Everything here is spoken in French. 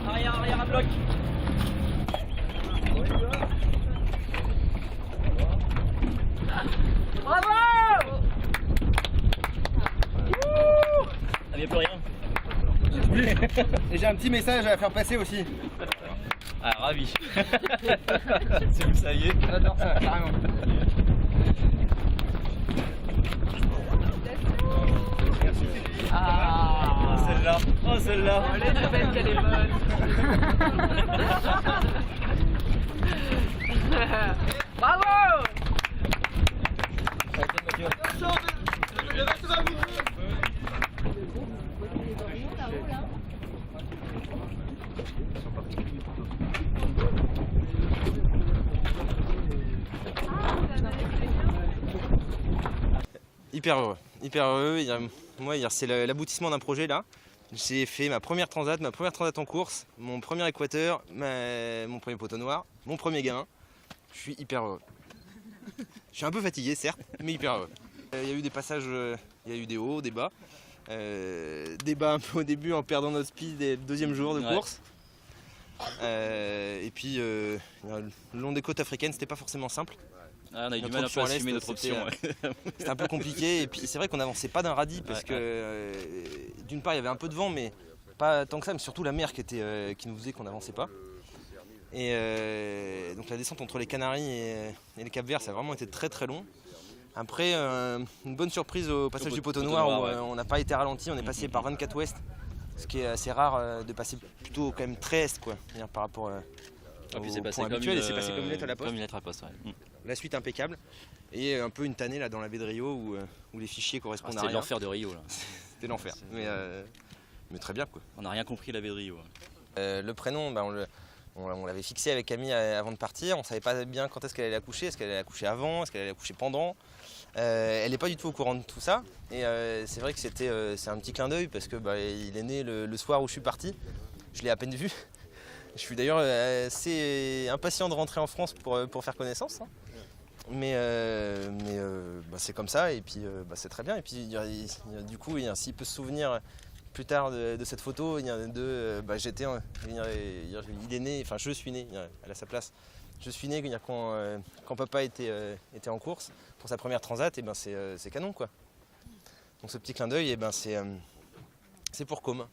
Arrière, arrière à bloc. Bravo! Ça vient plus rien. Et j'ai un petit message à faire passer aussi. Ah, ravi. Si vous le saviez. J'adore ça, carrément. Ah, celle-là. Oh, celle-là. Elle est très belle qu'elle est bonne. Bravo! Hyper heureux, hyper heureux. Moi, c'est l'aboutissement d'un projet là. J'ai fait ma première transat en course, mon premier équateur, mon premier poteau noir, mon premier gamin. Je suis hyper heureux. Je suis un peu fatigué, certes, mais hyper heureux. Il y a eu des passages, il y a eu des hauts, des bas. Des bas un peu au début en perdant notre speed dès le deuxième jour de course. Et puis, le long des côtes africaines, c'était pas forcément simple. Ah, on a eu du mal à assumer notre option. C'était un peu compliqué et puis c'est vrai qu'on n'avançait pas d'un radis parce que d'une part il y avait un peu de vent mais pas tant que ça, mais surtout la mer qui nous faisait qu'on n'avançait pas. Et donc la descente entre les Canaries et les Cap-Verts, ça a vraiment été très très long. Après une bonne surprise au passage du poteau noir où on n'a pas été ralenti, on est passé par 24 ouest, ce qui est assez rare de passer plutôt quand même très est quoi, par rapport Et puis au c'est passé point comme habituel, et c'est passé comme une lettre à la poste. Comme une lettre à la poste, ouais. La suite impeccable et un peu une tannée là dans la baie de Rio où les fichiers correspondent à rien. C'était l'enfer de Rio là. C'était l'enfer, mais très bien quoi. On n'a rien compris la baie de Rio. Le prénom, on l'avait fixé avec Camille avant de partir. On savait pas bien quand est-ce qu'elle allait accoucher. Est-ce qu'elle allait accoucher avant? Est-ce qu'elle allait accoucher pendant? Elle n'est pas du tout au courant de tout ça. Et c'est vrai que c'est un petit clin d'œil parce que il est né le soir où je suis parti. Je l'ai à peine vu. Je suis d'ailleurs assez impatient de rentrer en France pour faire connaissance. Hein. Mais c'est comme ça et puis c'est très bien. Et puis du coup, s'il peut se souvenir plus tard de cette photo, il est né, enfin je suis né, elle a sa place. Je suis né quand papa était en course pour sa première transat, et c'est canon quoi. Donc ce petit clin d'œil, c'est pour Com.